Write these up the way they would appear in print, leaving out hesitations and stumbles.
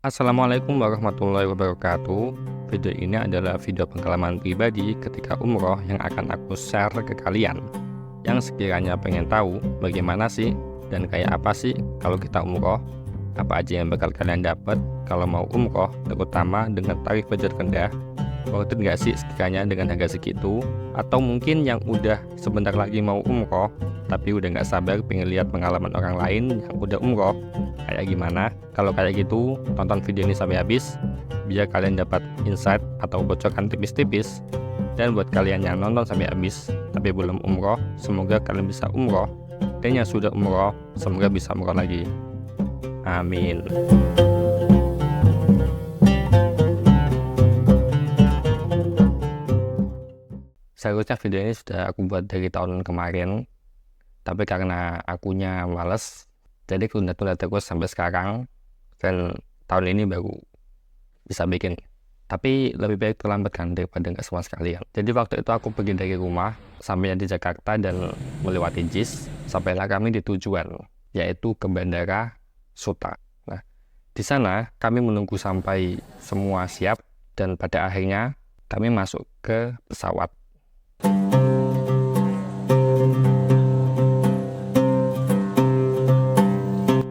Assalamualaikum warahmatullahi wabarakatuh. Video ini adalah video pengalaman pribadi ketika umroh yang akan aku share ke kalian yang sekiranya pengen tahu bagaimana sih dan kayak apa sih kalau kita umroh, apa aja yang bakal kalian dapat kalau mau umroh, terutama dengan tarif budget rendah. Worth it nggak sih sekiranya dengan harga segitu? Atau mungkin yang udah sebentar lagi mau umroh tapi udah nggak sabar pengen lihat pengalaman orang lain yang udah umroh kayak gimana. Kalau kayak gitu, tonton video ini sampai habis biar kalian dapat insight atau bocoran tipis-tipis. Dan buat kalian yang nonton sampai habis tapi belum umroh, semoga kalian bisa umroh. Dan yang sudah umroh, semoga bisa umroh lagi. Amin. Seharusnya video ini sudah aku buat dari tahun kemarin, tapi karena akunya males, jadi tunda-tunda terus sampai sekarang, dan tahun ini baru bisa bikin. Tapi lebih baik terlambat kan daripada nggak sama sekali. Jadi waktu itu aku pergi dari rumah sampai di Jakarta dan melewati JIS, sampailah kami di tujuan, yaitu ke Bandara Suta. Nah, di sana kami menunggu sampai semua siap, dan pada akhirnya kami masuk ke pesawat.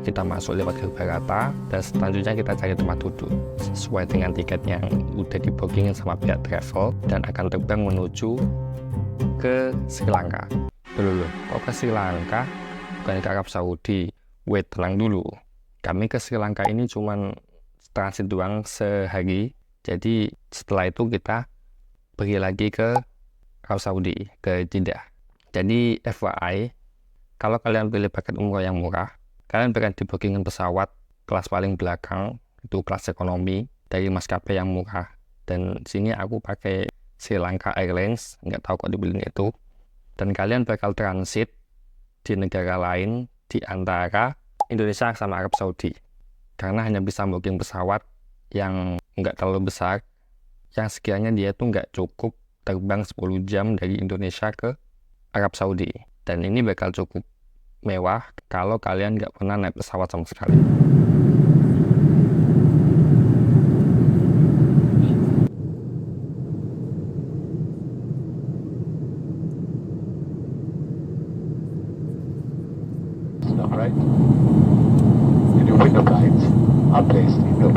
Kita masuk lewat gerbang rata dan selanjutnya kita cari tempat duduk sesuai dengan tiket yang udah di booking sama pihak travel dan akan terbang menuju ke Sri Lanka. Loh, kok ke Sri Lanka? Bukan ke Arab Saudi. Wait, tenang dulu. Kami ke Sri Lanka ini cuman transit doang sehari. Jadi setelah itu kita pergi lagi ke Arab Saudi, ke Jeddah. Jadi FYI, kalau kalian pilih paket umroh yang murah, kalian akan di bookingan pesawat kelas paling belakang, itu kelas ekonomi dari maskapai yang murah. Dan sini aku pakai Sri Lanka Airlines, nggak tahu kok dibeliin itu. Dan kalian bakal transit di negara lain di antara Indonesia sama Arab Saudi. Karena hanya bisa booking pesawat yang nggak terlalu besar, yang sekiranya dia tuh nggak cukup terbang 10 jam dari Indonesia ke Arab Saudi. Dan ini bakal cukup mewah kalau kalian nggak pernah naik pesawat sama sekali. Right? And your window blinds are placed in the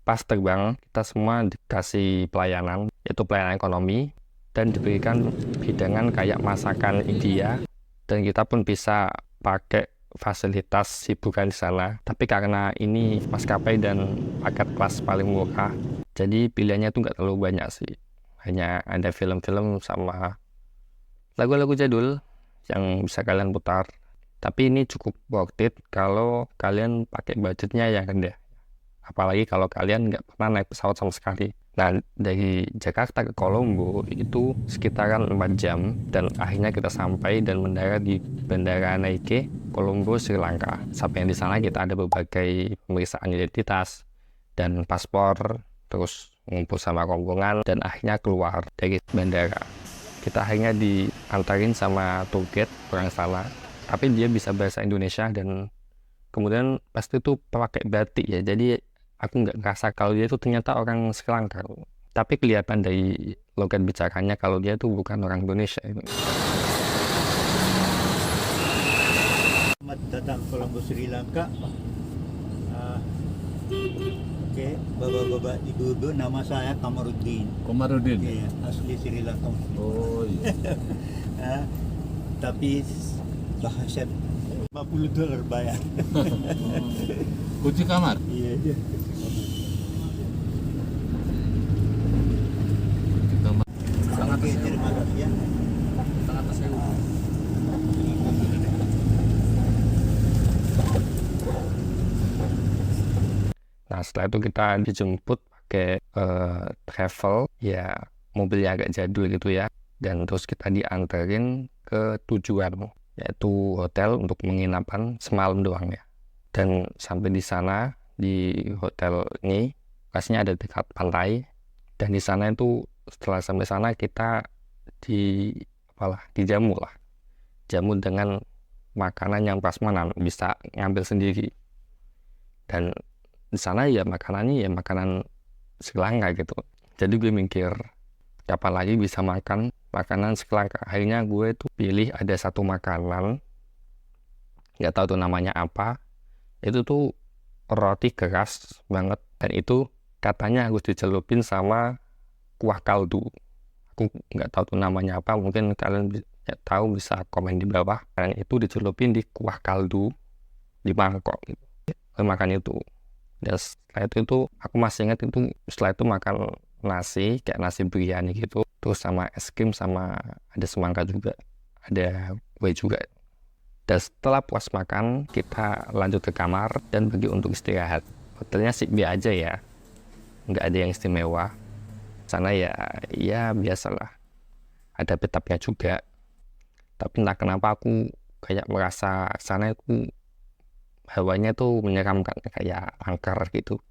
Pas terbang, kita semua dikasih pelayanan, yaitu pelayanan ekonomi, dan diberikan hidangan kayak masakan India, dan kita pun bisa pakai fasilitas hiburan di sana. Tapi karena ini maskapai dan paket kelas paling murah, jadi pilihannya tuh nggak terlalu banyak sih. Hanya ada film-film sama lagu-lagu jadul yang bisa kalian putar. Tapi ini cukup worth it kalau kalian pakai budgetnya yang rendah. Apalagi kalau kalian nggak pernah naik pesawat sama sekali. Nah, dari Jakarta ke Kolombo itu sekitaran 4 jam, dan akhirnya kita sampai dan mendarat di Bandara Naike, Kolombo, Sri Lanka. Sampai di sana kita ada berbagai pemeriksaan identitas dan paspor, terus ngumpul sama rombongan, dan akhirnya keluar dari bandara. Kita akhirnya diantarin sama tour guide orang sana, tapi dia bisa bahasa Indonesia, dan kemudian pasti itu pakai batik ya, jadi aku nggak ngerasa kalau dia itu ternyata orang Sri Lanka, tapi kelihatan dari logat bicaranya kalau dia itu bukan orang Indonesia. Selamat datang Kolombo Sri Lanka. Oke, bapak-bapak, ibu-ibu, nama saya Kamarudin. Komarudin. Iya, asli Sri Lanka. Oh iya. Tapi bahasa $50 bayar. Kunci kamar. Iya, iya. Kunci kamar. Oke, terima kasih ya. Nah, setelah itu kita dijemput pakai travel, ya mobilnya agak jadul gitu ya, dan terus kita dianterin ke tujuan, yaitu hotel untuk penginapan semalam doang ya. Dan sampai di sana, di hotel ini lokasinya ada dekat pantai, dan di sana itu setelah sampai sana kita dijamu dengan makanan yang prasmanan, bisa ngambil sendiri. Dan di sana ya makanannya ya makanan Sri Lanka gitu. Jadi gue mikir kapan lagi bisa makan makanan Sri Lanka. Akhirnya gue tuh pilih ada satu makanan, nggak tahu tuh namanya apa. Itu tuh roti keras banget, dan itu katanya harus dicelupin sama kuah kaldu. Aku nggak tahu tuh namanya apa, mungkin kalian tahu bisa komen di bawah. Dan itu dicelupin di kuah kaldu di mangkok gitu. Lalu makan itu. Dan setelah itu aku masih ingat itu setelah itu makan nasi kayak nasi biryani gitu, terus sama es krim, sama ada semangka juga, ada kue juga. Dan setelah puas makan, kita lanjut ke kamar dan pergi untuk istirahat. Hotelnya sih biasa aja ya, nggak ada yang istimewa. Sana ya biasalah, ada bathtubnya juga. Tapi entah kenapa aku kayak merasa sana itu hawanya tuh menyeramkan, kayak angker gitu.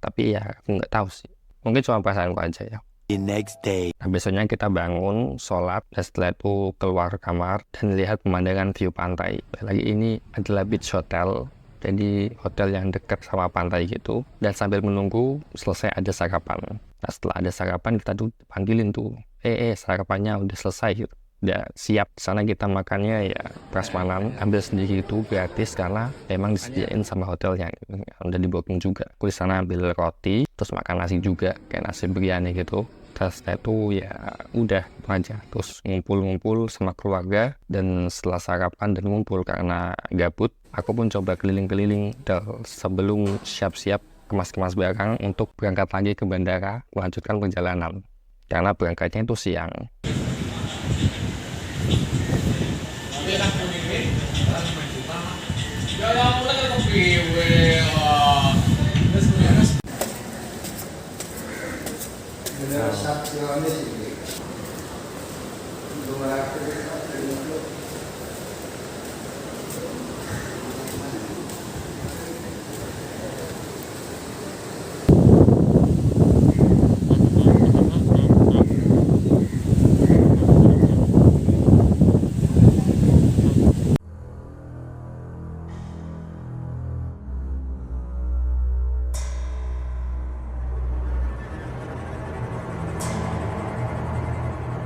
Tapi ya aku nggak tahu sih, mungkin cuma perasaanku aja ya. The next day. Nah, besoknya kita bangun, sholat, dan setelah itu keluar kamar dan lihat pemandangan view pantai. Lagi ini adalah beach hotel, jadi hotel yang dekat sama pantai gitu. Dan sambil menunggu selesai ada sarapan. Nah, setelah ada sarapan kita tuh panggilin tuh, sarapannya udah selesai gitu. Udah siap. Sana kita makannya ya prasmanan, ambil sendiri itu gratis karena memang disediain sama hotelnya, udah di booking juga. Aku di sana ambil roti, terus makan nasi juga kayak nasi biryani gitu. Terus itu ya udah itu aja, terus ngumpul-ngumpul sama keluarga. Dan setelah sarapan dan ngumpul karena gabut, aku pun coba keliling-keliling sebelum siap-siap kemas-kemas barang untuk berangkat lagi ke bandara melanjutkan perjalanan, karena berangkatnya itu siang.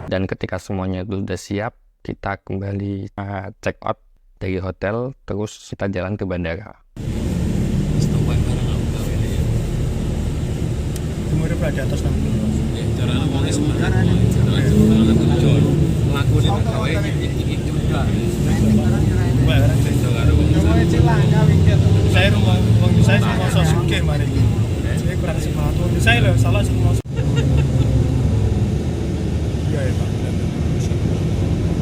Dan ketika semuanya itu udah siap, kita kembali check out dari hotel, terus kita jalan ke bandara. Stopan bareng aku gawe ini ya. Umurnya berada atas 60. Ya, cara ngomongnya sebenarnya John. Lakune tak gawe iki juga. Saya rumah Sasuke mari. Saya kurang sepatu. Saya loh salah semua. Iya ya Pak.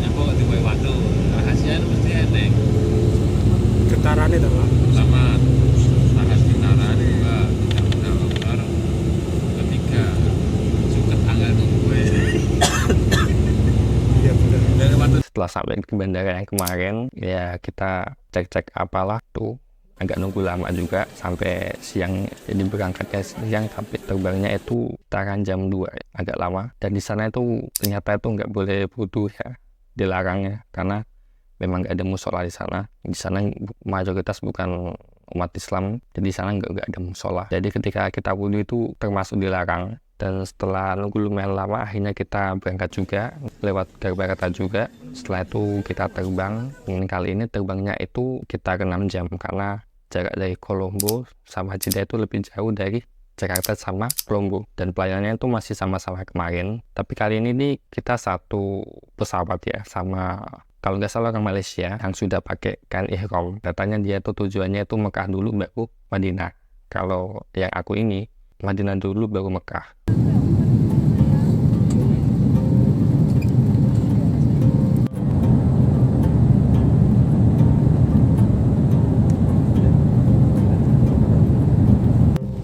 Nyapa kok dibawa waktu. Rahasianya mesti enteng. Getarannya tuh Pak. Pertama, sangat getaran. Dua, tidak mudah lapar. Ketiga, suket anggal tunggu. Iya benar. Dan waktu Setelah sampai ke bandara yang kemarin, ya kita cek-cek apalah tuh. Agak nunggu lama juga sampai siang, jadi berangkatnya siang tapi terbangnya itu sekitaran jam 2, agak lama. Dan di sana itu ternyata itu nggak boleh wudu ya, dilarangnya karena memang nggak ada musola di sana. Di sana mayoritas bukan umat Islam, jadi di sana nggak ada musola. Jadi ketika kita wudu itu termasuk dilarang. Dan setelah nunggu lumayan lama, akhirnya kita berangkat juga lewat Jakarta juga. Setelah itu kita terbang. Kali ini terbangnya itu kita 6 jam karena jarak dari Colombo sama Jeddah itu lebih jauh dari Jakarta sama Colombo. Dan pelayanannya itu masih sama-sama kemarin. Tapi kali ini nih kita satu pesawat ya sama, kalau nggak salah orang Malaysia yang sudah pakai kain ihram. Katanya dia tuh tujuannya itu Mekah dulu baru Madinah. Kalau yang aku ini Madinah dulu baru Mekah.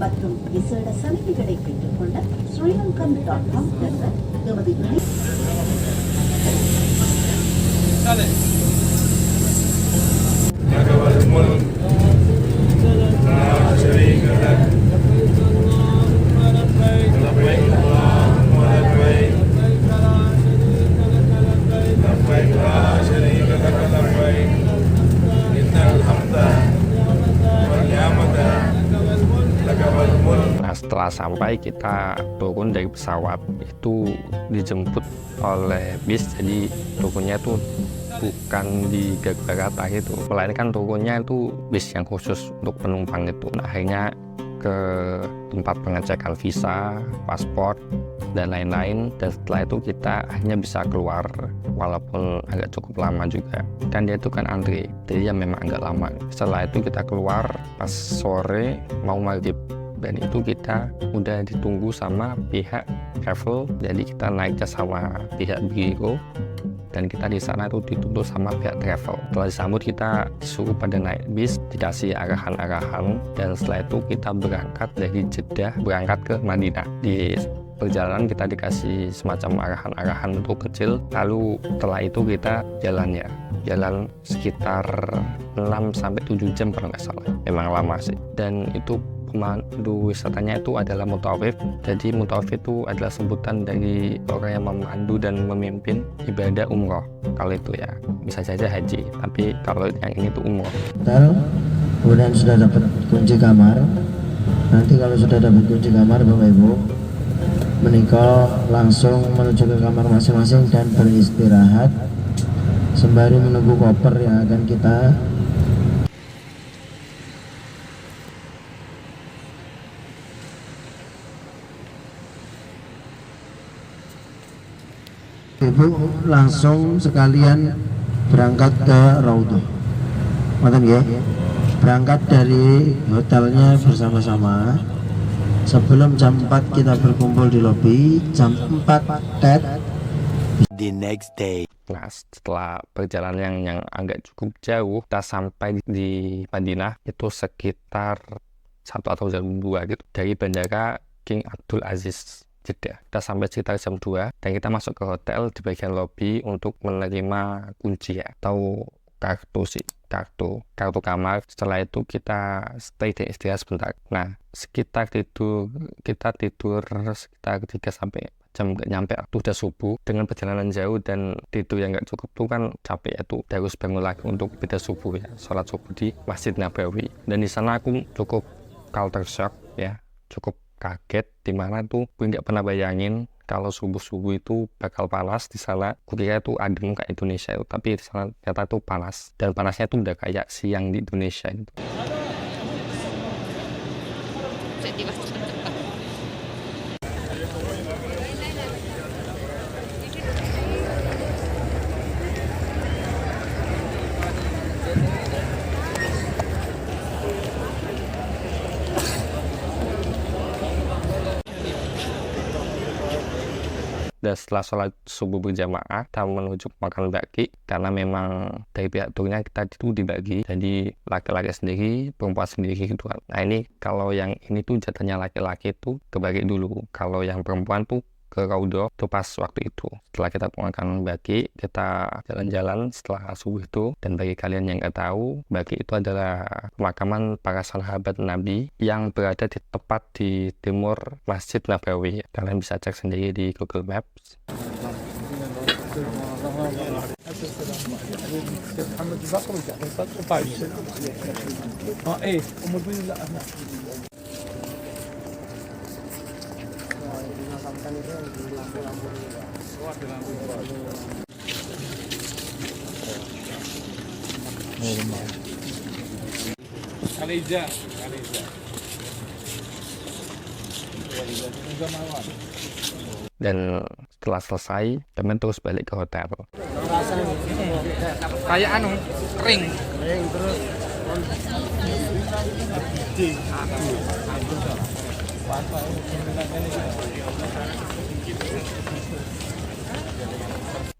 மற்றும் விசேட சலுகைகளை பெற்றுக்கொள்ள ஸ்ரீலங்கன்.com என்ற எமது Setelah sampai kita turun dari pesawat, itu dijemput oleh bis, jadi turunnya itu bukan di Garuda gitu, melainkan turunnya itu bis yang khusus untuk penumpang itu. Nah, akhirnya ke tempat pengecekan visa, paspor, dan lain-lain, dan setelah itu kita hanya bisa keluar walaupun agak cukup lama juga, kan dia itu kan antri, jadi ya memang agak lama. Setelah itu kita keluar pas sore mau maghrib, dan itu kita udah ditunggu sama pihak travel, jadi kita naiknya sama pihak Bigo, dan kita di sana itu dituntut sama pihak travel. Setelah disambut, kita disuruh pada naik bis, dikasih arahan-arahan, dan setelah itu kita berangkat dari Jeddah berangkat ke Madinah. Di perjalanan kita dikasih semacam arahan-arahan untuk kecil, lalu setelah itu kita jalan sekitar 6-7 jam kalau nggak salah, memang lama sih. Dan itu pemandu wisatanya itu adalah mutawif. Jadi mutawif itu adalah sebutan dari orang yang memandu dan memimpin ibadah umroh. Kalau itu ya bisa saja haji, tapi kalau yang ini tuh umroh. Kemudian sudah dapat kunci kamar. Nanti kalau sudah dapat kunci kamar, Bapak Ibu menikah langsung menuju ke kamar masing-masing dan beristirahat sembari menunggu koper yang akan kita Ibu langsung sekalian berangkat ke Raudhah. Ngoten nggih. Berangkat dari hotelnya bersama-sama. Sebelum jam 4 kita berkumpul di lobi, jam 4 tet the next day. Nah, setelah perjalanan yang agak cukup jauh, kita sampai di Madinah itu sekitar 1 atau jam 2 gitu dari bandara King Abdul Aziz Jeddah. Kita sampai sekitar jam 2 dan kita masuk ke hotel di bagian lobby untuk menerima kunci ya, atau kartu kamar. Setelah itu kita stay dan istirahat sebentar. Nah, kita tidur sekitar 3-4 jam, nggak nyampe waktu udah subuh. Dengan perjalanan jauh dan tidur yang nggak cukup tuh kan capek ya, tuh harus bangun lagi untuk beda subuh ya, sholat subuh di Masjid Nabawi. Dan di sana aku cukup culture shock ya, cukup kaget, dimana tuh gue nggak pernah bayangin kalau subuh itu bakal panas di sana. Gue kira itu adem kayak Indonesia itu, tapi di sana ternyata tuh panas, dan panasnya tuh udah kayak siang di Indonesia gitu. Dan setelah sholat subuh berjamaah, kita menuju makan baki, karena memang dari pihak turnya kita itu dibagi, jadi laki-laki sendiri, perempuan sendiri gitu kan. Nah, ini kalau yang ini tuh jatahnya laki-laki tuh kebagi dulu, kalau yang perempuan tuh ke Raudhah itu pas waktu itu. Setelah kita makan baki, kita jalan-jalan setelah subuh itu. Dan bagi kalian yang nggak tahu, baki itu adalah pemakaman para sahabat Nabi yang berada tepat di timur Masjid Nabawi. Kalian bisa cek sendiri di Google Maps. Kaleja. Dan setelah selesai, kami terus balik ke hotel. Kayak kering terus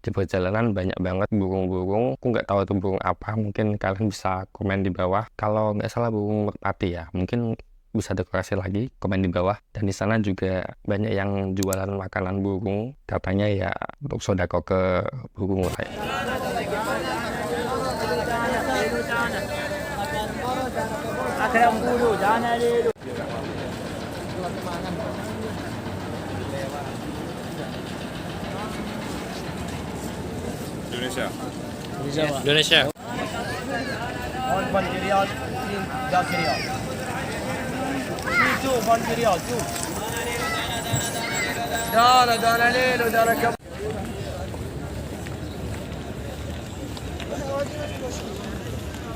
Di perjalanan banyak banget burung-burung. Aku nggak tahu itu burung apa, mungkin kalian bisa komen di bawah. Kalau nggak salah burung merpati ya, mungkin bisa dekorasi lagi, komen di bawah. Dan di sana juga banyak yang jualan makanan burung, katanya ya untuk sodako ke burung lah ya. Indonesia.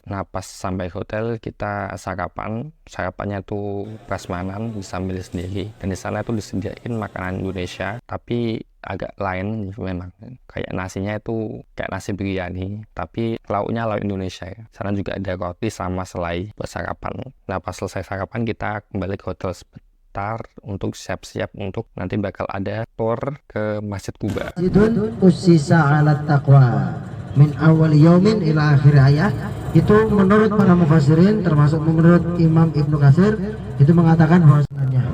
Nah, pas sampai hotel kita sarapannya tuh prasmanan, bisa milih sendiri. Dan di sana tuh disediain makanan Indonesia, tapi agak lain memang. Kayak nasinya itu kayak nasi biryani, tapi lauknya lauk Indonesia ya. Sana juga ada roti sama selai buat sarapan. Nah, pas selesai sarapan kita kembali ke hotel sebentar untuk siap-siap untuk nanti bakal ada tour ke Masjid Kuba. Masjidun ussisa 'alat taqwa min awal yaumin ila akhir ayah. Itu menurut para mufassirin, termasuk menurut Imam Ibnu Katsir, itu mengatakan bahwa sunahnya.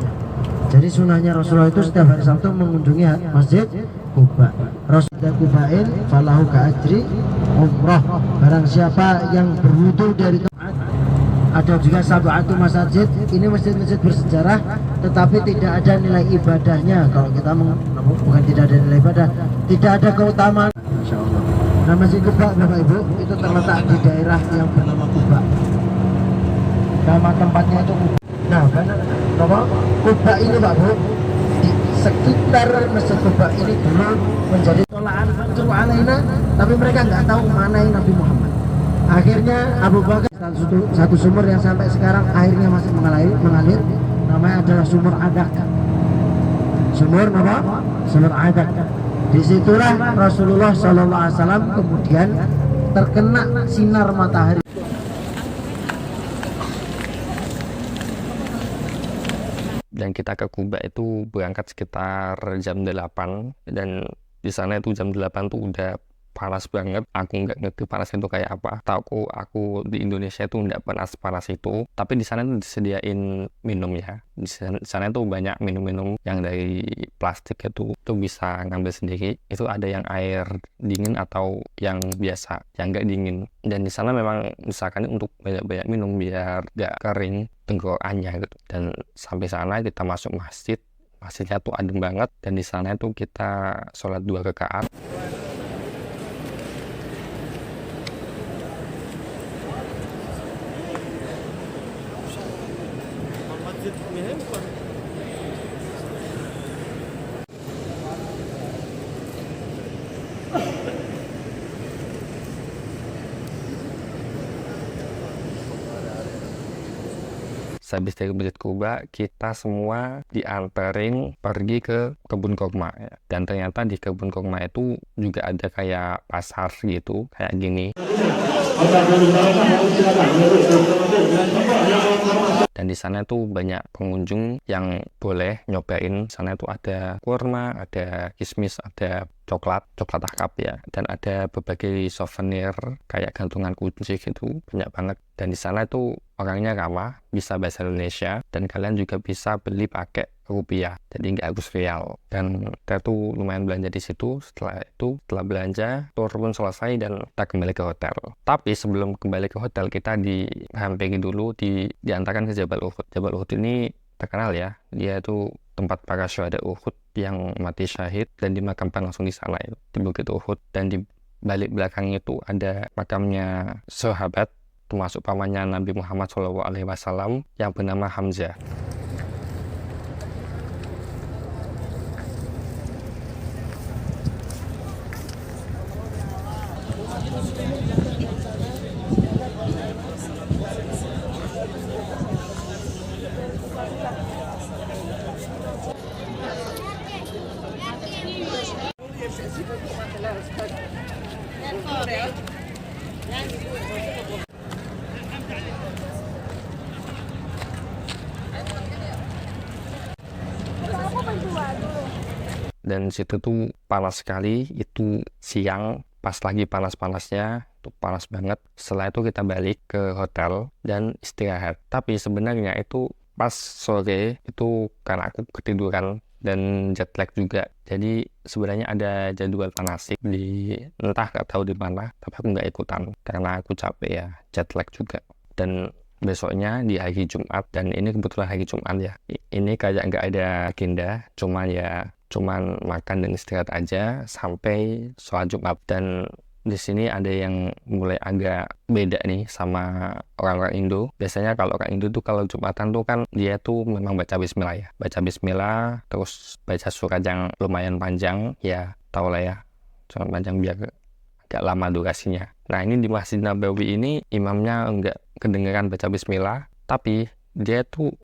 Jadi sunahnya Rasulullah itu setiap hari Sabtu mengunjungi Masjid Kuba. Rasulullah Kubain falahu ka'ajri umrah. Barang siapa yang berwudu dari tempat. Ada juga sab'atu masajid. Ini masjid-masjid bersejarah, tetapi tidak ada nilai ibadahnya. Kalau kita bukan tidak ada nilai ibadah, tidak ada keutamaan. Insya Allah. Nah, Masjid Kuba, Bapak Ibu, itu terletak di daerah yang bernama Kuba. Nama tempatnya itu Kuba. Nah, Kuba ini Pak Bu, di sekitar Masjid Kuba ini dulu menjadi tolaan alaina, tapi mereka nggak tahu mana yang Nabi Muhammad. Akhirnya Abu Bakar, satu sumur yang sampai sekarang airnya masih mengalir, namanya adalah sumur Adak. Sumur apa? Sumur Adak. Disitulah Rasulullah SAW kemudian terkena sinar matahari. Dan kita ke Kuba itu berangkat sekitar jam 8, dan di sana itu jam 8 tuh udah panas banget. Aku nggak ngerti panas itu kayak apa. Tahu aku di Indonesia itu nggak panas itu, tapi di sana tuh disediain minum ya. Di sana tuh banyak minum-minum yang dari plastik itu bisa ngambil sendiri. Itu ada yang air dingin atau yang biasa, yang nggak dingin. Dan di sana memang misalkan untuk banyak-banyak minum biar nggak kering tenggorokannya gitu. Dan sampai sana kita masuk masjid. Masjidnya tuh adem banget, dan di sana tuh kita sholat 2 rakaat. Habis dari Masjid Kuba, kita semua dianterin pergi ke kebun kurma ya. Dan ternyata di kebun kurma itu juga ada kayak pasar gitu, kayak gini. Dan di sana tuh banyak pengunjung yang boleh nyobain. Sana tuh ada kurma, ada kismis, ada coklat akap ya, dan ada berbagai souvenir kayak gantungan kunci gitu, banyak banget. Dan di sana tuh orangnya ramah, bisa bahasa Indonesia, dan kalian juga bisa beli pakai rupiah, jadi nggak harus rial. Dan kita tuh lumayan belanja di situ. Setelah belanja, tour pun selesai dan kita kembali ke hotel. Tapi sebelum kembali ke hotel, kita dihampiri dulu, diantarkan ke Jabal Uhud. Jabal Uhud ini terkenal ya, dia tuh tempat para syuhada Uhud yang mati syahid dan dimakamkan langsung di sana itu, di Bukit Uhud. Dan di balik belakangnya itu ada makamnya sahabat, termasuk pamannya Nabi Muhammad SAW yang bernama Hamzah. Dan situ tuh panas sekali, itu siang pas lagi panas-panasnya, itu panas banget. Setelah itu kita balik ke hotel dan istirahat. Tapi sebenarnya itu pas sore itu karena aku ketiduran dan jet lag juga, jadi sebenarnya ada jadwal manasik di entah nggak tahu di mana, tapi aku nggak ikutan karena aku capek ya, jet lag juga. Dan besoknya di hari Jumat, dan ini kebetulan hari Jumat ya, ini kayak nggak ada agenda, cuman makan dan istirahat aja sampai sholat Jumat. Dan di sini ada yang mulai agak beda nih sama orang-orang Indo. Biasanya kalau orang Indo tuh kalau Jumatan tuh kan dia tuh memang baca bismillah ya. Baca bismillah, terus baca surat yang lumayan panjang, ya tau lah ya. Surat panjang biar agak lama durasinya. Nah ini di Masjid Nabawi ini imamnya enggak kedengeran baca bismillah, tapi dia tuh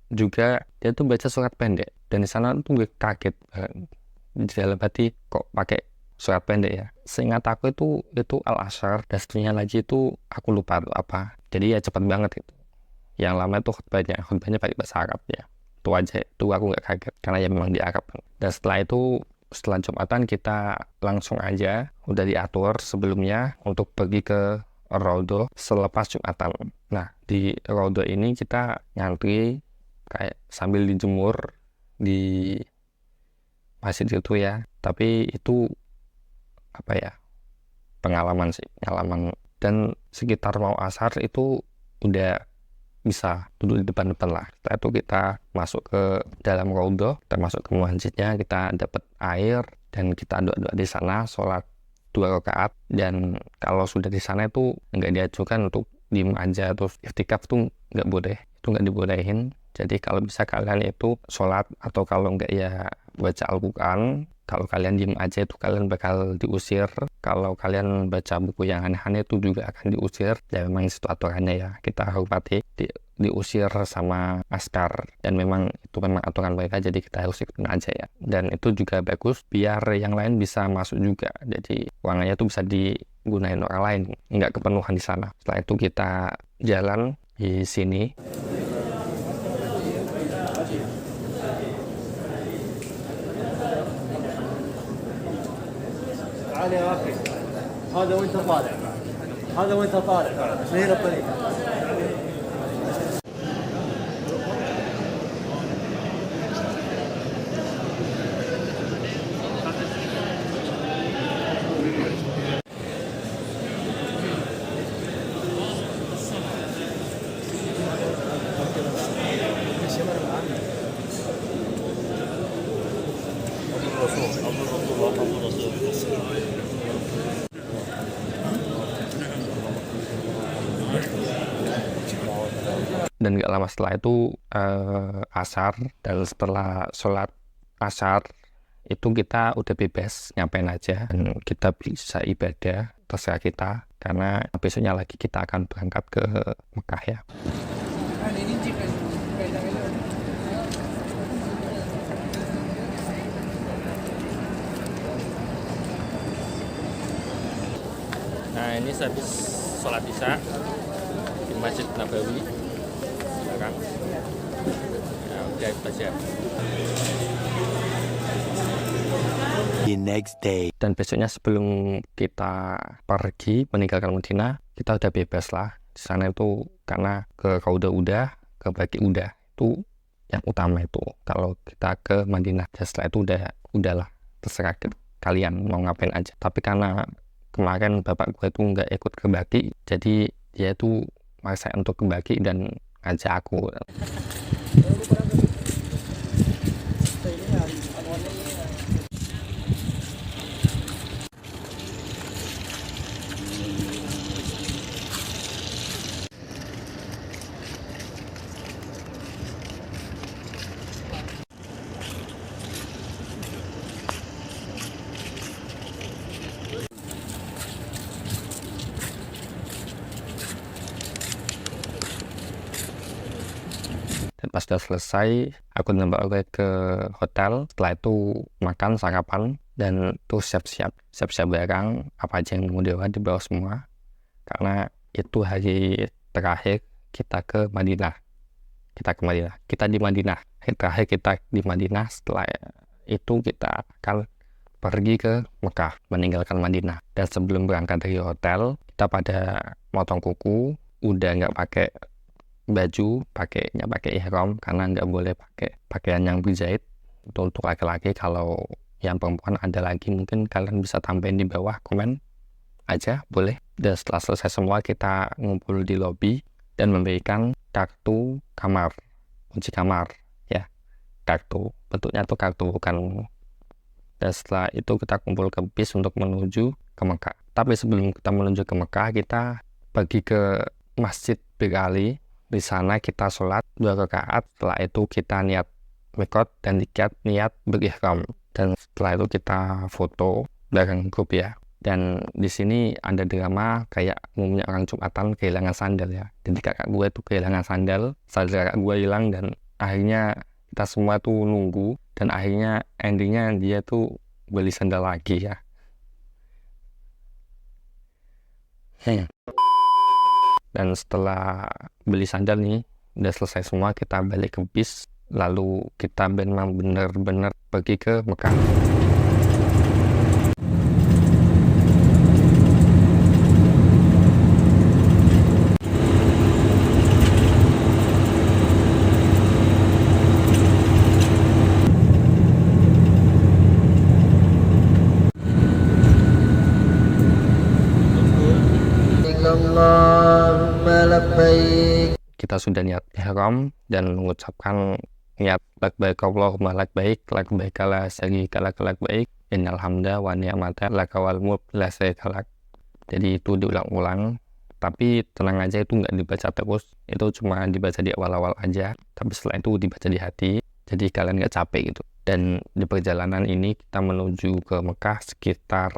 baca surat pendek. Dan di sana tuh gue kaget. Di dalam hati kok pakai surat pendek ya. Seingat aku itu Al-Asr, dan satunya lagi itu aku lupa tuh apa. Jadi ya cepat banget gitu. Yang lama itu khutbahnya pakai bahasa Arab ya. Itu aja, itu aku nggak kaget karena ya memang di Arab. Dan setelah Jumatan kita langsung aja udah diatur sebelumnya untuk pergi ke Raudhah selepas Jumatan. Nah di Raudhah ini kita ngantri kayak sambil dijemur di masjid itu ya. Tapi itu apa ya, pengalaman. Dan sekitar mau asar itu udah bisa duduk di depan-depan lah. Setelah itu kita masuk ke dalam Raudhah, kita masuk ke masjidnya, kita dapat air dan kita doa-doa di sana, sholat 2 rakaat. Dan kalau sudah di sana itu nggak diajukan untuk diem aja terus iktikaf tuh nggak boleh, itu nggak dibolehin. Jadi kalau bisa kalian itu sholat, atau kalau nggak ya baca Al-Quran. Kalau kalian diem aja itu kalian bakal diusir. Kalau kalian baca buku yang aneh-aneh itu juga akan diusir. Ya memang itu aturannya ya, kita hormati. Diusir sama askar, dan memang itu memang aturan mereka, jadi kita harus ikutin aja ya. Dan itu juga bagus biar yang lain bisa masuk juga. Jadi ruangannya itu bisa digunain orang lain, nggak kepenuhan di sana. Setelah itu kita jalan di sini. تعال يا اخي هذا وانت طالع من هنا الطريق Dan gak lama setelah itu asar, dan setelah sholat asar itu kita udah bebas ngapain aja, dan kita bisa ibadah terserah kita, karena besoknya lagi kita akan berangkat ke Mekah ya. Nah ini habis sholat isya di Masjid Nabawi belakang. Ya udah itu aja. The next day. Dan besoknya sebelum kita pergi meninggalkan Madinah, kita udah bebas lah di sana itu, karena ke Raudhah udah, ke Baqi udah, itu yang utama itu. Kalau kita ke Madinah, dan setelah itu udahlah terserah kalian mau ngapain aja. Tapi karena kemarin bapak gue itu nggak ikut ke Baqi, jadi dia itu maksa untuk ke Baqi dan ngajak aku. Dan pas udah selesai, aku nembak gue ke hotel. Setelah itu makan, sarapan, dan tuh siap-siap barang, apa aja yang mau dibawa semua. Karena itu hari terakhir kita ke Madinah. Kita di Madinah. Hari terakhir kita di Madinah, setelah itu kita akan pergi ke Mekah, meninggalkan Madinah. Dan sebelum berangkat dari hotel, kita pada motong kuku, udah nggak pakai baju, pakainya pakai ihram, karena nggak boleh pakai pakaian yang berjahit. Itu untuk laki-laki. Kalau yang perempuan ada lagi, mungkin kalian bisa tambahin di bawah komen aja, boleh. Dan setelah selesai semua, kita ngumpul di lobi dan memberikan kartu kamar, kunci kamar ya, kartu, bentuknya tuh kartu bukan. Dan setelah itu kita kumpul ke bis untuk menuju ke Mekah. Tapi sebelum kita menuju ke Mekah, kita pergi ke Masjid Bir Ali. Di sana kita sholat 2 rakaat. Setelah itu kita niat mikot dan niat berihram. Dan setelah itu kita foto bareng grup ya. Dan di sini ada drama kayak umumnya orang Jumatan kehilangan sandal ya. Jadi kakak gue tuh kehilangan sandal kakak gue hilang, dan akhirnya kita semua tuh nunggu, dan akhirnya endingnya dia tuh beli sandal lagi ya. Dan setelah beli sandal nih, udah selesai semua, kita balik ke bis, lalu kita memang bener-bener pergi ke Mekah. Kita sudah niat ihram dan mengucapkan niat labbaik Allahumma labbaik, labbaik la syarika lak, labbaik, innal hamda wa ni'mata laka wal mulk la syarika lak. Jadi itu diulang-ulang, tapi tenang aja, itu nggak dibaca terus, itu cuma dibaca di awal-awal aja, tapi setelah itu dibaca di hati, jadi kalian nggak capek gitu. Dan di perjalanan ini kita menuju ke Mekah sekitar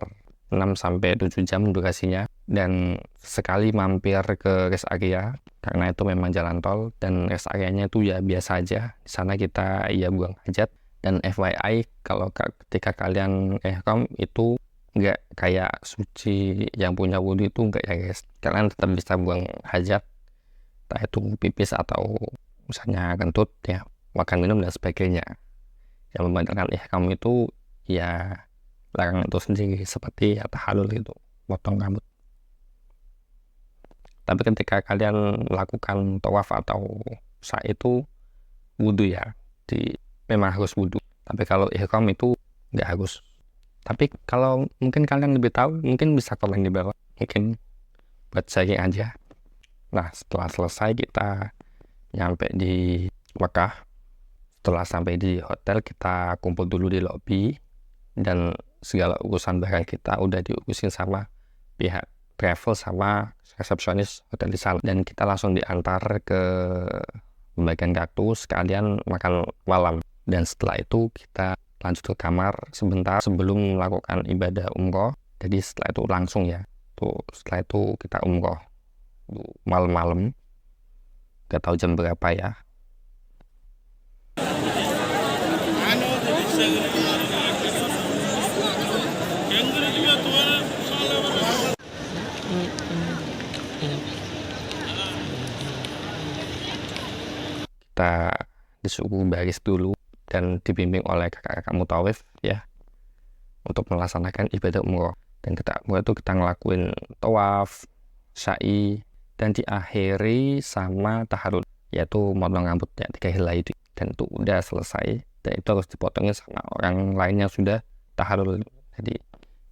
6-7 jam durasinya, dan sekali mampir ke rest area karena itu memang jalan tol, dan rest areanya itu ya biasa aja. Di sana kita ya buang hajat. Dan FYI, kalau ketika kalian ihram itu nggak kayak suci yang punya wudhu itu nggak ya guys, kalian tetap bisa buang hajat, entah itu pipis atau misalnya kentut ya, makan minum dan sebagainya. Yang membatalkan ihram itu ya larangan itu sendiri, seperti tahallul itu, potong rambut. Tapi ketika kalian melakukan tawaf atau sa'i itu wudhu ya, memang harus wudhu. Tapi kalau ihram itu nggak harus. Tapi kalau mungkin kalian lebih tahu, mungkin bisa komen di bawah, mungkin buat sharing aja. Nah, setelah selesai kita nyampe di Mekah. Setelah sampai di hotel, kita kumpul dulu di lobi, dan segala urusan barang kita udah diurusin sama pihak travel sama resepsionis hotel di sana, dan kita langsung diantar ke pembagian kartu sekalian makan malam. Dan setelah itu kita lanjut ke kamar sebentar sebelum melakukan ibadah umroh. Jadi setelah itu langsung ya, setelah itu kita umroh malam-malam, gak tahu jam berapa ya. Kita disuruh baris dulu dan dibimbing oleh kakak-kakak mutawif ya untuk melaksanakan ibadah umroh. Dan kita umroh itu kita ngelakuin tawaf, sa'i, dan diakhiri sama tahallul, yaitu motong rambutnya 3 helai itu. Dan itu udah selesai, dan itu harus dipotongnya sama orang lain yang sudah tahallul. Jadi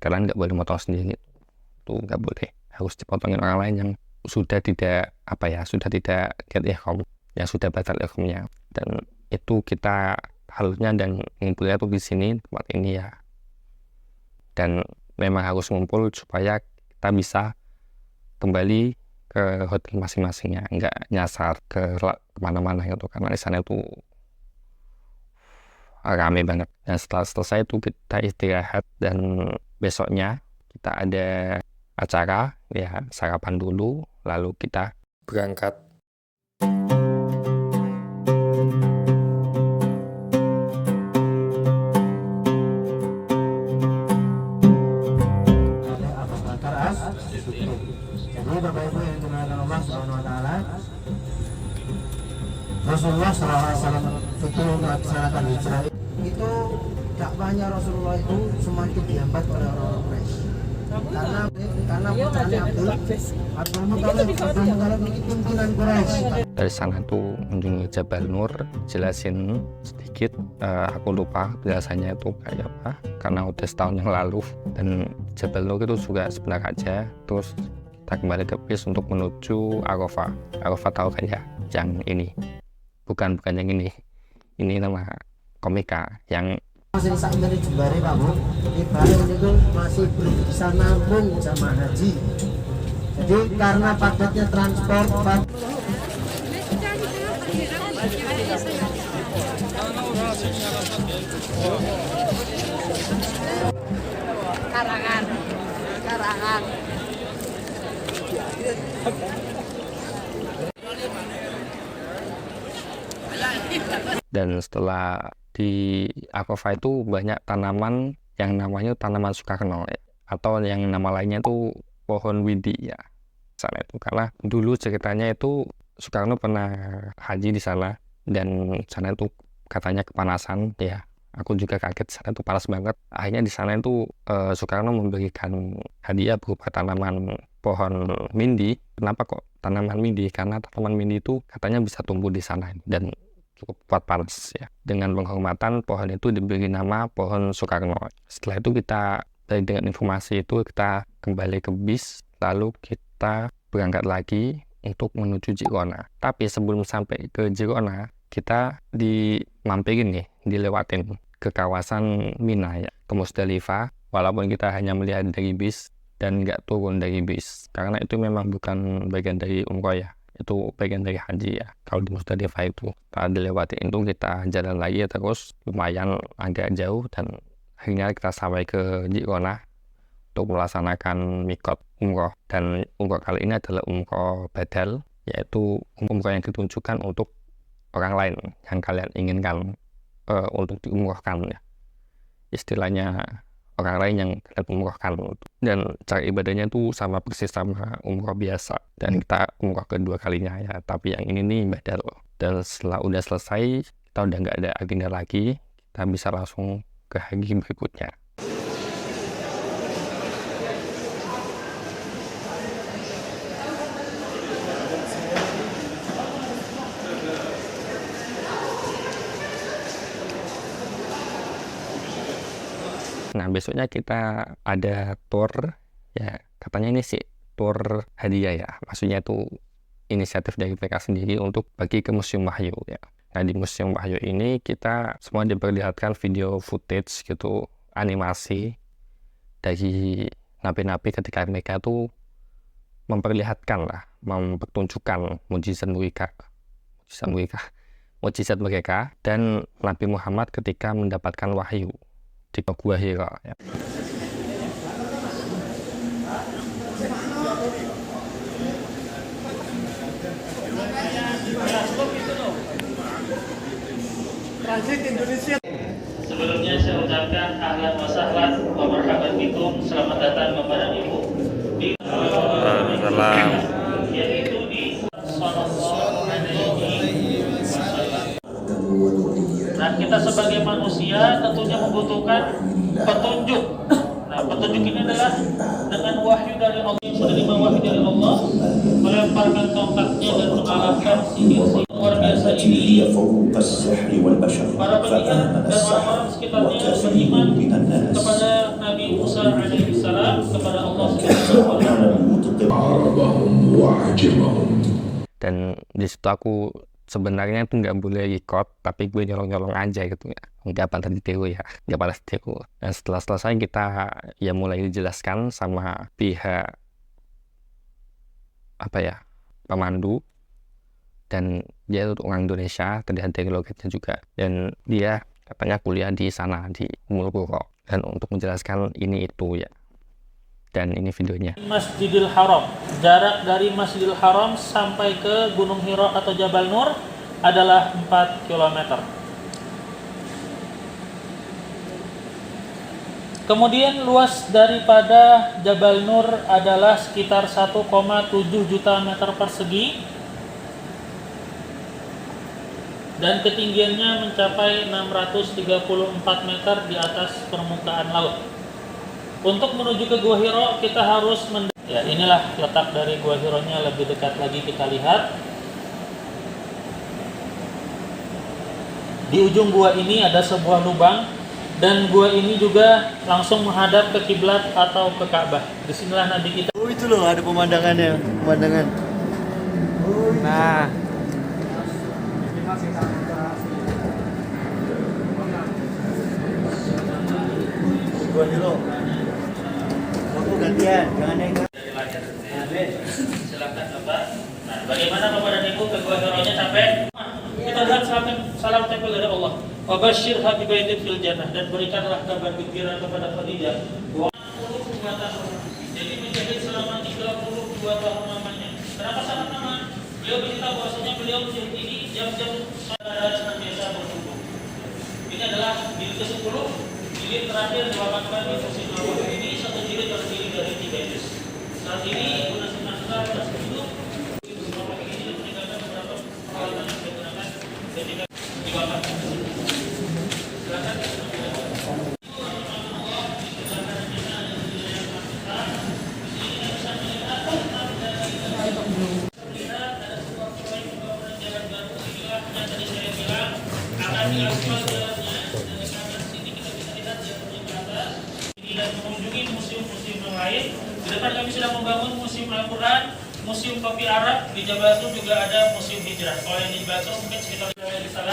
kalian nggak boleh motong sendiri, itu nggak boleh, harus dipotongin orang lain yang sudah tidak sudah tidak get ihram, yang sudah batal ihramnya. Dan itu kita halusnya dan ngumpulnya tuh di sini, tempat ini ya. Dan memang harus ngumpul supaya kita bisa kembali ke hotel masing-masingnya, nggak nyasar ke kemana-mana gitu, karena di sana itu rame banget. Dan setelah selesai itu kita istirahat, dan besoknya kita ada acara ya, sarapan dulu, lalu kita berangkat. Jadi Bapak Ibu yang dimuliakan Allah Subhanahu wa taala, Rasulullah SAW itu melaksanakan hijrah itu, dakwahnya Rasulullah itu semakin dihambat oleh orang Quraisy. Karena putranya Abdul Muthalib ini pimpinan Quraisy. Dari sana tuh mengunjungi Jabal Nur, jelasin sedikit, aku lupa biasanya itu kayak apa karena udah setahun yang lalu. Dan Jabal Nur itu juga sebentar aja, terus kita kembali ke bis untuk menuju Arafah. Arafah tahu kan ya, yang ini bukan yang ini nama komika yang Masih saat ini jembare Pak Bu, ibarat ini tuh masih belum bisa nampung jamaah haji. Jadi karena padatnya transport Karangan. Dan setelah di Akofa itu banyak tanaman yang namanya tanaman Soekarno ya. Atau yang nama lainnya itu pohon widi ya. Sana itu karena dulu ceritanya itu Soekarno pernah haji di sana dan sana itu katanya kepanasan ya. Aku juga kaget, sana itu panas banget. Akhirnya di sana itu Soekarno memberikan hadiah berupa tanaman pohon mindi. Kenapa kok tanaman mindi? Karena tanaman mindi itu katanya bisa tumbuh di sana dan cukup kuat panas ya. Dengan penghormatan pohon itu diberi nama pohon Soekarno. Setelah itu kita dengan informasi itu kita kembali ke bis, lalu kita berangkat lagi untuk menuju Jirona. Tapi sebelum sampai ke Jirona, kita dimampirin nih, dilewatin ke kawasan Mina ya, ke Musdalifah. Walaupun kita hanya melihat dari bis dan nggak turun dari bis, karena itu memang bukan bagian dari umroh ya. Itu bagian dari haji ya. Kalau di Musdalifah itu kita dilewati itu kita jalan lagi ya, terus lumayan agak jauh dan akhirnya kita sampai ke Jirona untuk melaksanakan mikot umroh. Dan umroh kali ini adalah umroh badal, yaitu umroh yang ditunjukkan untuk orang lain yang kalian inginkan untuk diumrohkan ya. Istilahnya orang lain yang kalian umrohkan. Dan cara ibadahnya itu sama persis sama umroh biasa. Dan kita umroh kedua kalinya ya. Tapi yang ini nih badal. Dan setelah udah selesai, kita udah nggak ada agenda lagi. Kita bisa langsung ke haji berikutnya. Nah, besoknya kita ada tour ya, katanya ini sih tour hadiah ya, maksudnya itu inisiatif dari mereka sendiri untuk pergi ke Museum Wahyu ya. Nah, di Museum Wahyu ini kita semua diperlihatkan video footage gitu, animasi dari nabi-nabi ketika mereka tuh memperlihatkan lah, mempertunjukkan mujizat mereka dan Nabi Muhammad ketika mendapatkan wahyu di Gua Hira ya. Sebelumnya saya ucapkan ahlan wa sahlan wa marhaban bikum, selamat datang kepada Ibu di yaitu di sallallahu alaihi wasallam. Nah, kita sebagai manusia tentunya membutuhkan petunjuk. Nah, petunjuk ini adalah dengan wahyu dari Allah, yang menerima wahyu dari Allah, melemparkan tongkatnya dan mengalahkan sihir-sihir luar biasa ini. Para penyiar dan orang-orang sekitarnya beriman kepada Nabi Musa alaihissalam, kepada Allah Subhanahu wa Ta'ala. Dan di situ aku sebenarnya itu nggak boleh record, tapi gue nyolong-nyolong aja gitu ya, nggak pantas ditiru ya, nggak pantas ditiru. Dan setelah selesai kita ya mulai dijelaskan sama pihak pemandu, dan dia itu orang Indonesia, terlihat dari logatnya juga, dan dia katanya kuliah di sana di Mulpuro, dan untuk menjelaskan ini itu ya. Dan ini videonya. Masjidil Haram, jarak dari Masjidil Haram sampai ke Gunung Hira atau Jabal Nur adalah 4 km. Kemudian luas daripada Jabal Nur adalah sekitar 1,7 juta meter persegi dan ketinggiannya mencapai 634 meter di atas permukaan laut. Untuk menuju ke Gua Hira kita harus ya, inilah letak dari Gua Hira-nya, lebih dekat lagi kita lihat. Di ujung gua ini ada sebuah lubang dan gua ini juga langsung menghadap ke kiblat atau ke Ka'bah. Disinilah Nabi kita. Oh, itu loh ada pemandangannya, pemandangan. Nah, gua dulu. Aku gantian, jangan yang Silakan Bapak. Nah, bagaimana Bapak dan Ibu kedua hero-nya sampai? Kita lihat salam tempel dari Allah. Wa basyirha bi baitin fil jannah, dan berikanlah kabar gembira kepada Khadijah. 22 tahun. Jadi menjahit selama 32 tahun lamanya. Kenapa sangat lama? Beliau bercerita bahwasanya beliau menjahit ini jam-jam saudara senantiasa bertumbuh. Ini adalah jilid ke-10, jilid terakhir diwakafkan di musim awal ini, satu jilid terdiri dari 3 juz. Saat ini Munasib Naskah masih hidup. Bapak ini meninggalkan beberapa peralatan yang digunakan ketika diwakafkan. Silakan. Dan mengunjungi museum-museum yang lain. Di depan kami sedang membangun museum Al-Quran, museum kopi Arab. Di Jabatu juga ada museum hijrah. Kalau yang di Jabatu mungkin sekitar di sana.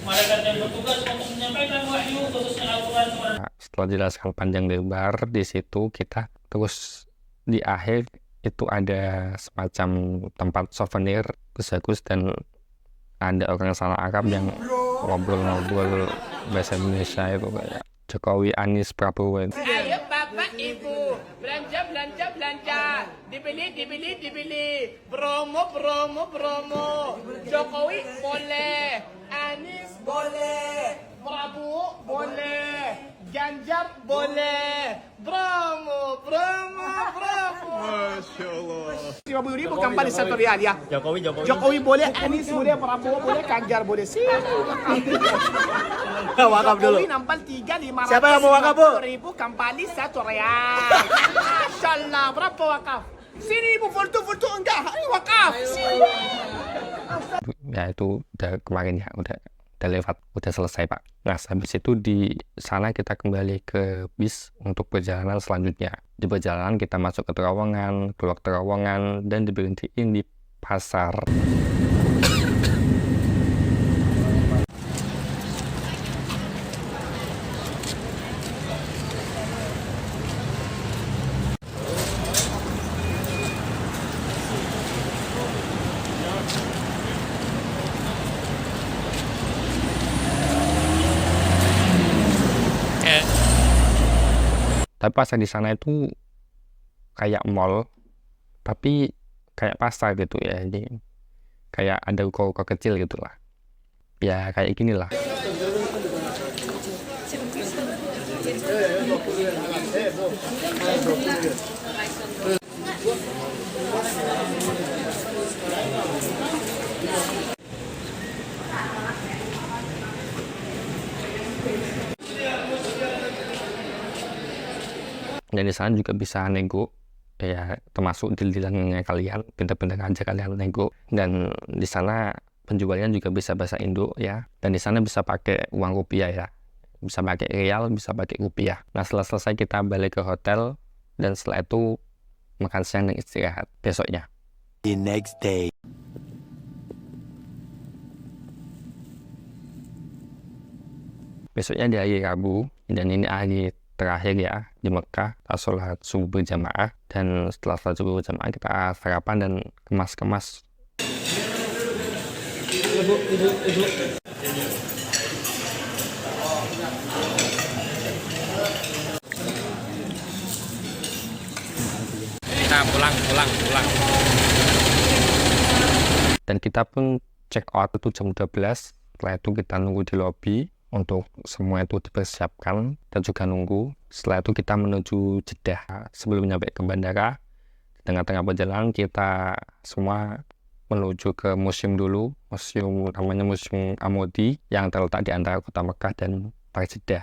Malaikat yang bertugas untuk menyampaikan wahyu khususnya Al-Quran kepada. Setelah jelaskan panjang lebar, di situ kita terus di akhir itu ada semacam tempat souvenir Gus dan ada orang salah Arab yang ngobrol-ngobrol bahasa Indonesia itu kayak Jokowi, Anies, Prabowo. Ayo Bapak Ibu, belanja, dibeli, promo, Jokowi boleh, Anies boleh, Prabowo boleh, Ganjar boleh, promo. Masya Allah. 50.000 kembali 1 rial ya. Jokowi boleh, Anies boleh, Prabowo boleh, Ganjar boleh. Wakaf dulu. Jokowi nampal 3.500. Siapa yang mau wakaf, Bu? 50.000 kembali 1 rial. Masya Allah, berapa wakaf? Sini Ibu, foto enggak, ini wakaf. Sini. Ya itu udah kemarin ya, udah lewat, udah selesai Pak. Nah habis itu di sana kita kembali ke bis untuk perjalanan selanjutnya. Di perjalanan kita masuk ke terowongan, keluar terowongan, dan diberhentiin di pasar. Tapi pasar di sana itu kayak mall, tapi kayak pasar gitu ya. Jadi kayak ada ruko-ruko kecil gitu lah. Ya kayak gini lah. Dan di sana juga bisa nego, ya termasuk deal-dealannya kalian, pinter-pinter aja kalian nego. Dan di sana penjualnya juga bisa bahasa Indo ya. Dan di sana bisa pakai uang rupiah ya, bisa pakai rial, bisa pakai rupiah. Nah setelah selesai kita balik ke hotel, dan setelah itu makan siang dan istirahat besoknya. The next day. Besoknya di hari Rabu, dan ini hari terakhir ya di Mekah, kita sholat subuh berjamaah, dan setelah sholat subuh berjamaah kita sarapan dan kemas-kemas. Kita pulang. Dan kita pun check out itu jam 12. Setelah itu kita nunggu di lobi untuk semua itu dipersiapkan, dan juga nunggu. Setelah itu kita menuju Jeddah. Sebelum nyampe ke bandara, di tengah-tengah perjalanan kita semua menuju ke museum dulu. Museum namanya Museum Amodi yang terletak di antara kota Mekah dan Jeddah.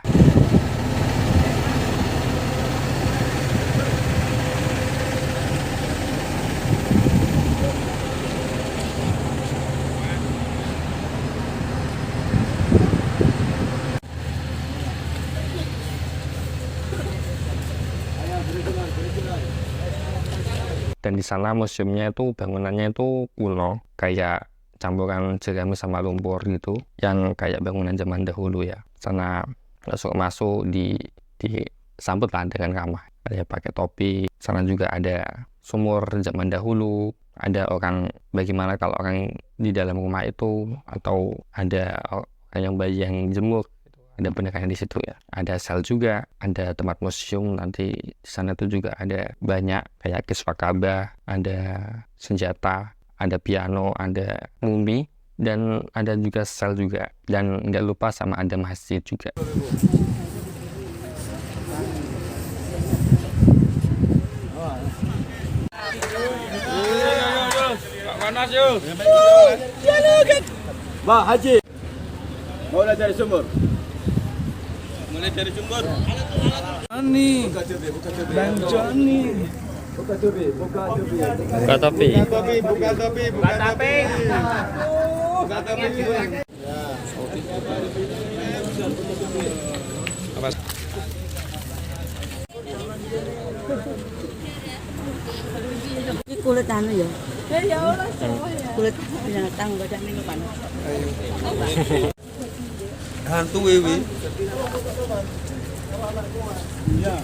Dan di sana museumnya itu bangunannya itu kuno, kayak campuran jerami sama lumpur gitu, yang kayak bangunan zaman dahulu ya. Sana masuk di sambut lah dengan ramah. Ada yang pakai topi, sana juga ada sumur zaman dahulu, ada orang bagaimana kalau orang di dalam rumah itu, atau ada orang yang bayi yang jemur, ada pendekatan di situ ya. Ada sel juga, ada tempat museum, nanti di sana tuh juga ada banyak kayak kiswah Ka'bah, ada senjata, ada piano, ada mumi, dan ada juga sel juga, dan nggak lupa sama ada masjid juga. Panas yuk. Mbak Haji, mulai dari sumur. Mulai dari sumur. Ani. Buka topi. Buka topi. Buka topi. Buka topi. Buka topi. Buka topi. Apa? Ini kulit anu ya? Ya Allah, kulit binatang badan ini panas. Hantu wewe. Ya.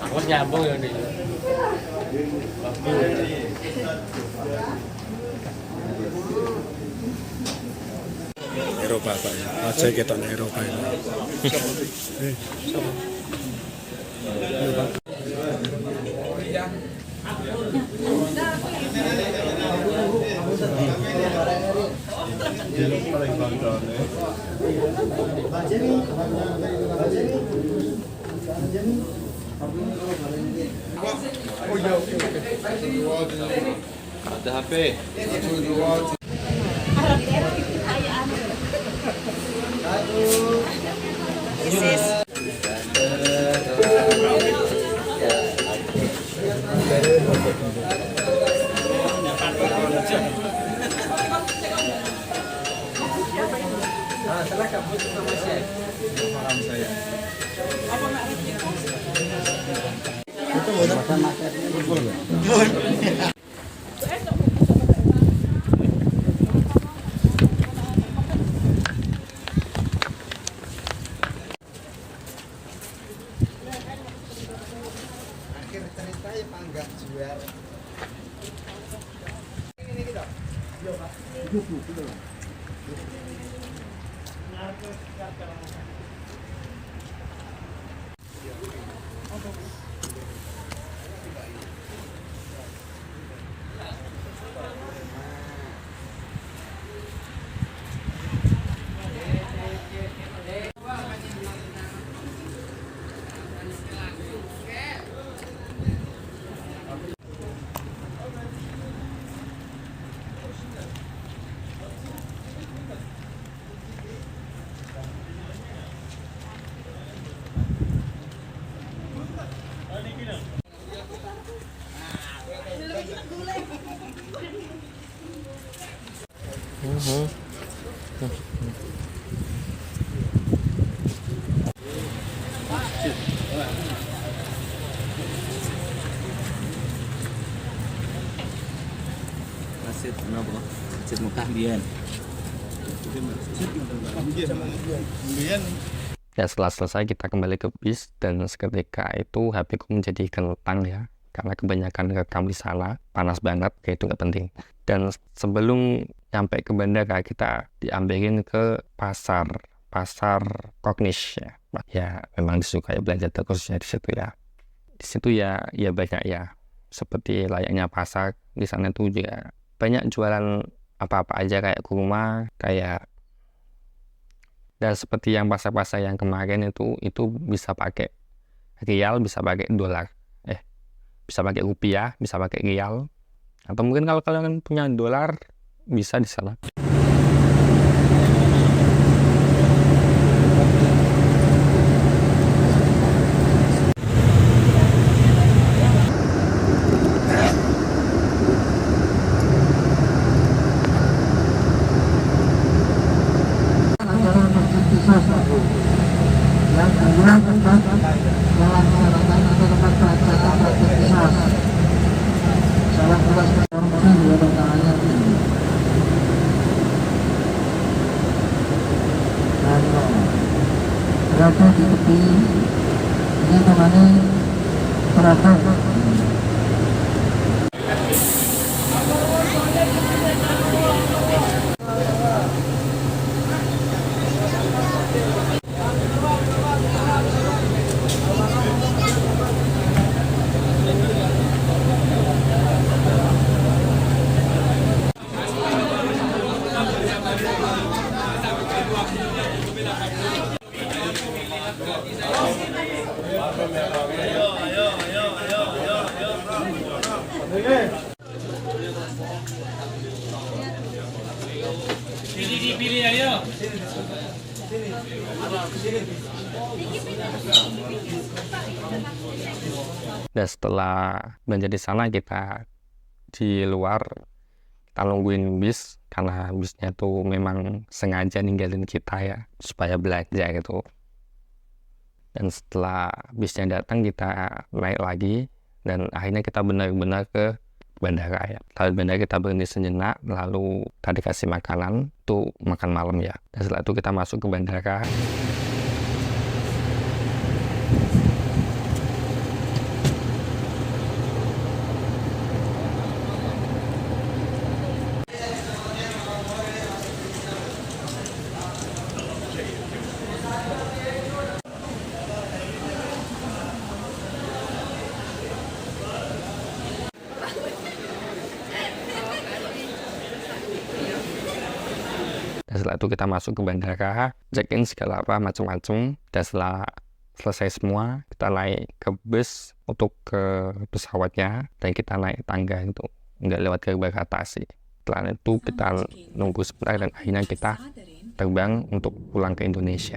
Aku nyambung ya nih. Eropa Pak ya. Aja kita Eropa ini. Ada HP. Masjid napa? Masjid Mekah mbiyen. Ya setelah selesai kita kembali ke bis, dan seketika itu HP ku menjadi kentang ya, karena kebanyakan rekam di sana, panas banget, kayak itu nggak penting. Dan sebelum sampai ke bandara kita diambilin ke pasar Koknish ya. Ya memang disukai belanja terusnya di situ ya. Di situ ya banyak ya, seperti layaknya pasar di sana tuh juga banyak jualan apa-apa aja kayak kurma, kayak, dan seperti yang pasar-pasar yang kemarin itu bisa pakai rial, bisa pakai dolar, bisa pakai rupiah, bisa pakai rial, atau mungkin kalau kalian punya dolar bisa di sana. kisos Bu. Yang kedua tentang pelaksanakan atau tempat pelaksanakan praktek kisos. Salah tugas performasi juga tangannya tinggi. Dan berada di tepi ini temannya perabot. Dipilih ayo. Dan setelah belanja di sana, kita di luar kita nungguin bis, karena bisnya tuh memang sengaja ninggalin kita ya supaya belanja gitu. Dan setelah bisnya datang, kita naik lagi dan akhirnya kita benar-benar ke bandara ya. Lalu bandara kita berhenti sejenak, lalu tadi kasih makanan tuh makan malam ya. Dan setelah itu kita masuk ke bandara. Dan setelah itu kita masuk ke bandara, check-in segala apa macam-macam. Dan setelah selesai semua, kita naik ke bus untuk ke pesawatnya, dan kita naik tangga itu, nggak lewat gerbang atas sih. Setelah itu kita nunggu sebentar dan akhirnya kita terbang untuk pulang ke Indonesia.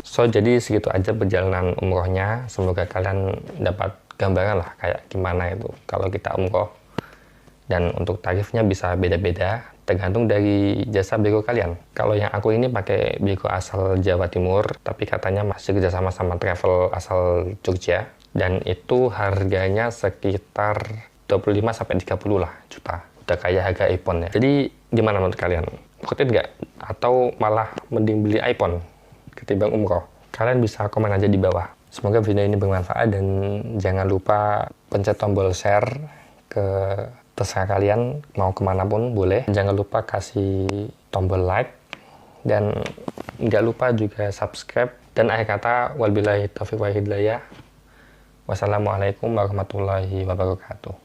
So, jadi segitu aja perjalanan umrohnya. Semoga kalian dapat gambaran lah kayak gimana itu kalau kita umroh. Dan untuk tarifnya bisa beda-beda, tergantung dari jasa biro kalian. Kalau yang aku ini pakai biro asal Jawa Timur, tapi katanya masih kerjasama sama travel asal Jogja. Dan itu harganya sekitar 25-30 lah juta. Udah kayak harga iPhone ya. Jadi gimana menurut kalian? Worth it nggak? Atau malah mending beli iPhone ketimbang umroh? Kalian bisa komen aja di bawah. Semoga video ini bermanfaat dan jangan lupa pencet tombol share ke terserah kalian mau kemanapun boleh. Jangan lupa kasih tombol like dan nggak lupa juga subscribe. Dan akhir kata, wabillahi taufiq wal hidayah. Wassalamualaikum warahmatullahi wabarakatuh.